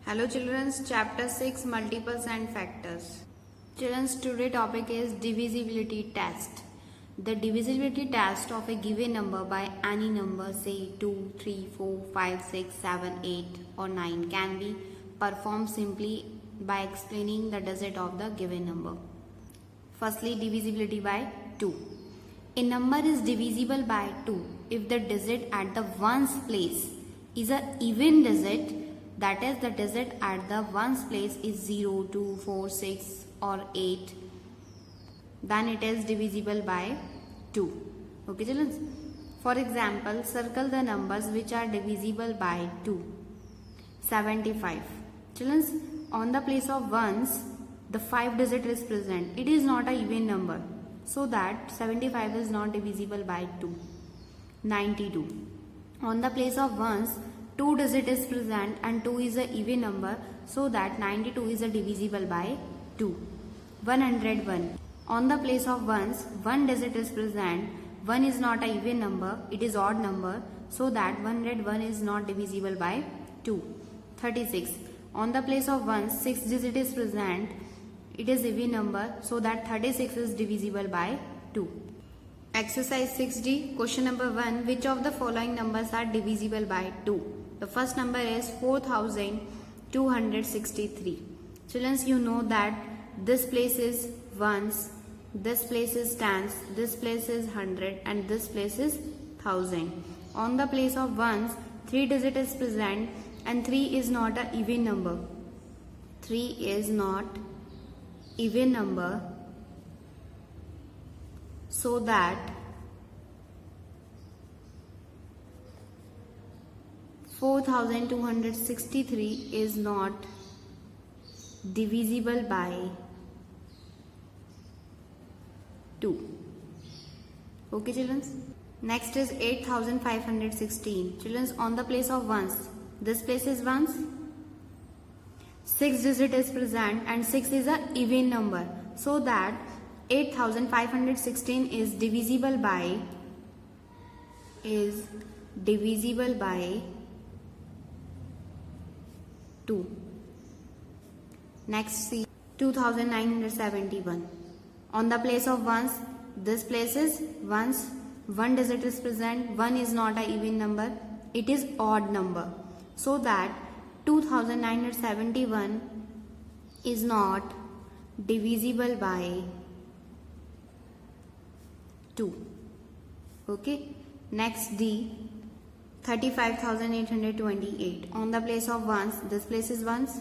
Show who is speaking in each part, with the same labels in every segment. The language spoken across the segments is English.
Speaker 1: Hello children, chapter 6 multiples and factors. Children's today topic is divisibility test. The divisibility test of a given number by any number, say 2, 3, 4, 5, 6, 7, 8 or 9 can be performed simply by explaining the digit of the given number. Firstly, divisibility by 2. A number is divisible by 2 if the digit at the ones place is an even digit, that is the digit at the ones place is 0, 2, 4, 6 or 8, then it is divisible by 2. Okay children. For example, circle the numbers which are divisible by 2. 75. Children, on the place of ones, the 5 digit is present. It is not a even number, so that 75 is not divisible by 2. 92. On the place of ones, 2 digit is present and 2 is a even number, so that 92 is a divisible by 2. 101. On the place of ones, 1 digit is present. 1 is not a even number, it is odd number, so that 101 is not divisible by 2. 36. On the place of ones, 6 digit is present. It is even number, so that 36 is divisible by 2. Exercise 6D, question number 1. Which of the following numbers are divisible by 2? The first number is 4263. Children, you know that this place is ones, this place is tens, this place is 100 and this place is 1000. On the place of ones, 3 digit is present and 3 is not a even number. 3 is not even number, so that 4263 is not divisible by 2. Okay children. Next is 8516. Children, on the place of ones, this place is ones, 6 digit is present and 6 is a even number, so that 8516 is divisible by 2. Next, see 2971. On the place of ones, this place is ones, 1 digit is present, 1 is not a even number, it is odd number, so that 2971 is not divisible by 2. Okay. Next, D, 35,828. On the place of ones, this place is ones,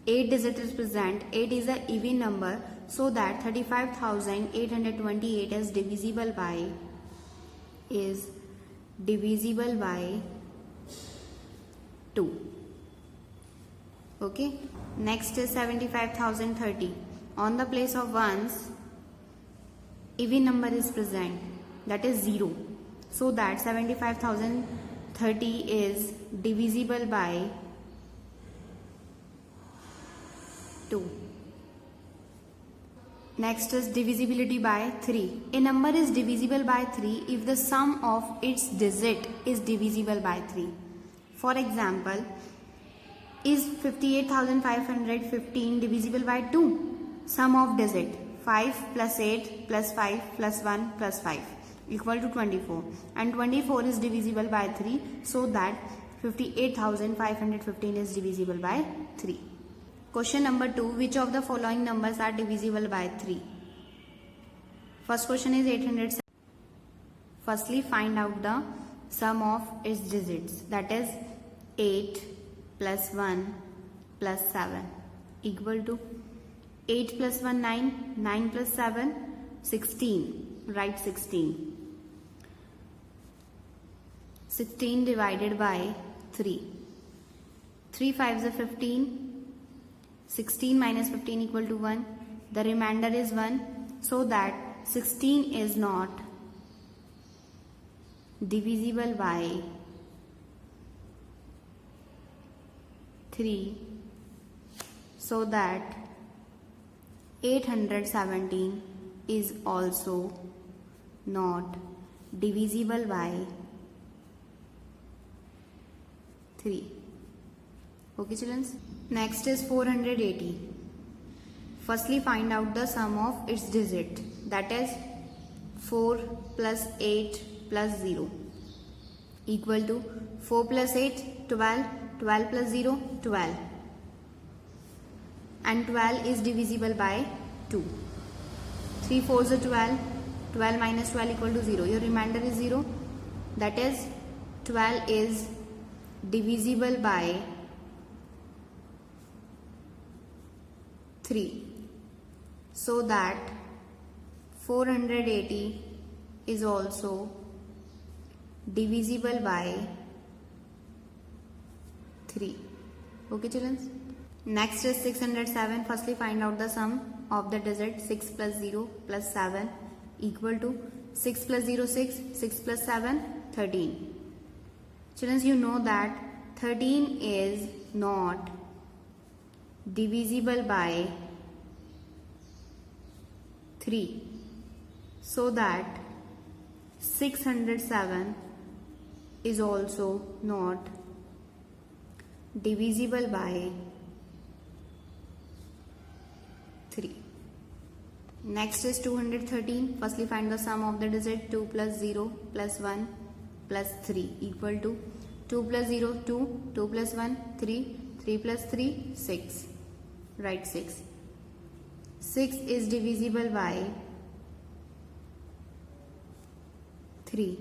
Speaker 1: 8 digit is present, 8 is a even number, so that 35,828 is divisible by 2. Okay. Next is 75,030. On the place of ones, even number is present, that is 0, so that 75,030 is divisible by 2. Next is divisibility by 3. A number is divisible by 3 if the sum of its digit is divisible by 3. For example, is 58,515 divisible by 2? Sum of digit 5 plus 8 plus 5 plus 1 plus 5 equal to 24, and 24 is divisible by 3, so that 58,515 is divisible by 3. Question number 2. Which of the following numbers are divisible by 3? First question is 807. Firstly, find out the sum of its digits, that is 8 plus 1 plus 7 equal to 8 plus 1 9, 9 plus 7 16. Write 16. 16 divided by 3. 3 5s are 15. 16 minus 15 equal to 1. The remainder is 1, so that 16 is not divisible by 3, so that 817 is also not divisible by 3. Okay children. Next is 480. Firstly find out the sum of its digit, that is 4 plus 8 plus 0 equal to 4 plus 8 12, 12 plus 0 12, and 12 is divisible by 2. 3 4s are 12, 12 minus 12 equal to 0. Your remainder is 0, that is 12 is divisible by 3, so that 480 is also divisible by 3. Okay children. Next is 607. Firstly find out the sum of the digit 6 plus 0 plus 7 equal to 6 plus 0 6, 6 plus 7 13. Children, you know that 13 is not divisible by 3, so that 607 is also not divisible by 3. Next is 213. Firstly find the sum of the digit 2 plus 0 plus 1 plus 3 equal to 2 plus 0 2, 2 plus 1 3, 3 plus 3 6. Write 6. 6 is divisible by 3.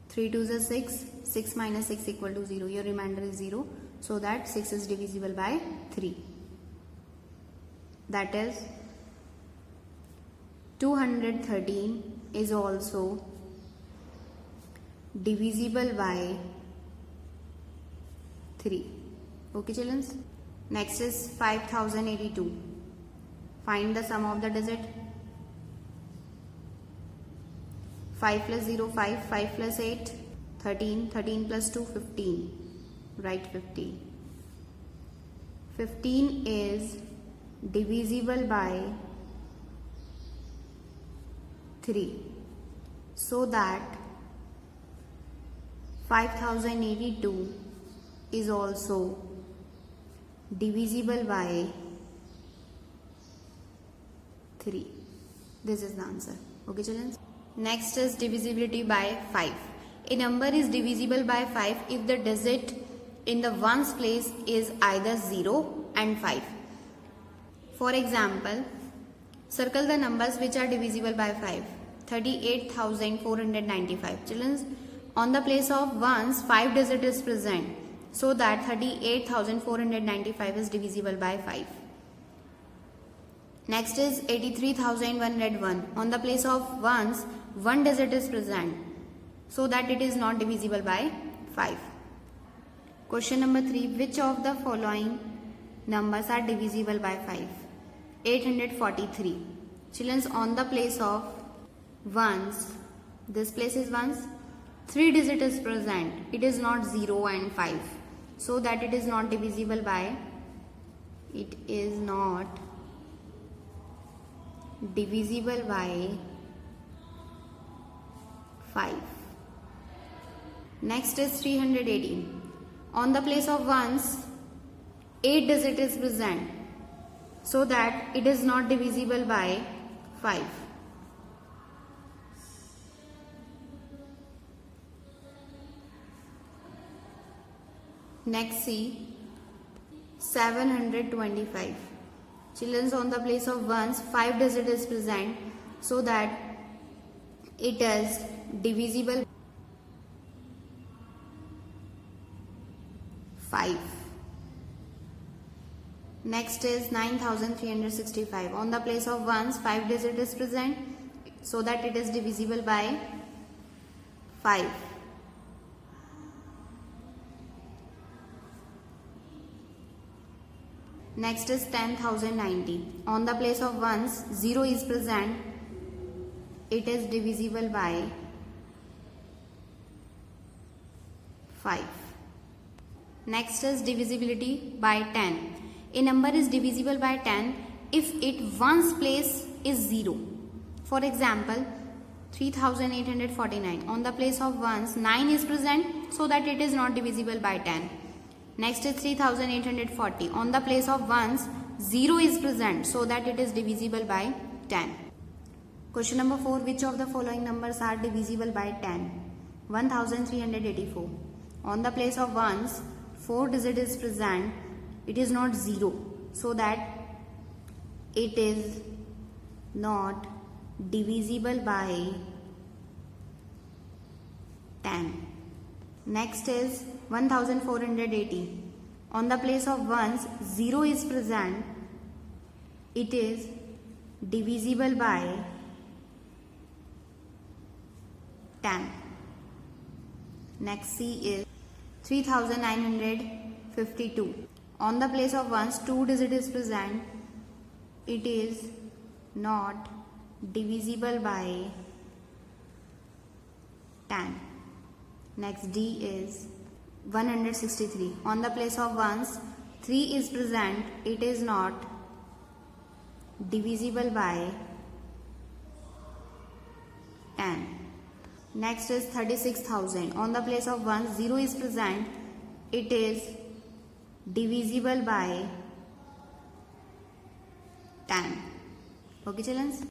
Speaker 1: 3 2s are 6. 6 minus 6 equal to 0. Your remainder is 0. So that 6 is divisible by 3. That is 213 is also divisible by 3. Okay children. Next is 5082. Find the sum of the digit. 5 plus 0 5, 5 plus 8 13, 13 plus 2 15. Write 15. 15 is divisible by 3, so that 5082 is also divisible by 3. This is the answer. Okay children. Next is divisibility by 5. A number is divisible by 5 if the digit in the ones place is either 0 and 5. For example, circle the numbers which are divisible by 5. 38,495. Children, on the place of ones, 5 digit is present, so that 38,495 is divisible by 5. Next is 83,101. On the place of ones, 1 digit is present, so that it is not divisible by 5. Question number 3. Which of the following numbers are divisible by 5? 843. Children, on the place of ones, this place is ones, 3 digit is present. It is not 0 and 5, so that it is not divisible by 5. Next is 318. On the place of ones, 8 digit is present, so that it is not divisible by 5. Next, see 725. Children, on the place of ones, 5 digit is present, so that it is divisible 5. Next is 9365. On the place of ones, 5 digit is present, so that it is divisible by 5. Next is 10,090. On the place of ones, 0 is present. It is divisible by 5. Next is divisibility by 10. A number is divisible by 10 if its ones place is 0. For example, 3849. On the place of ones, 9 is present, so that it is not divisible by 10. Next is 3840. On the place of ones, 0 is present so that it is divisible by 10. Question number 4. Which of the following numbers are divisible by 10? 1384. On the place of ones, 4 digit is present. It is not 0 so that it is not divisible by 10. Next is 1480. On the place of ones, 0 is present. It is divisible by 10. Next C is 3952. On the place of ones, 2 digit is present. It is not divisible by 10. Next D is 163. On the place of ones, 3 is present. It is not divisible by 10. Next is 36,000. On the place of ones, 0 is present. It is divisible by 10. Okay, children.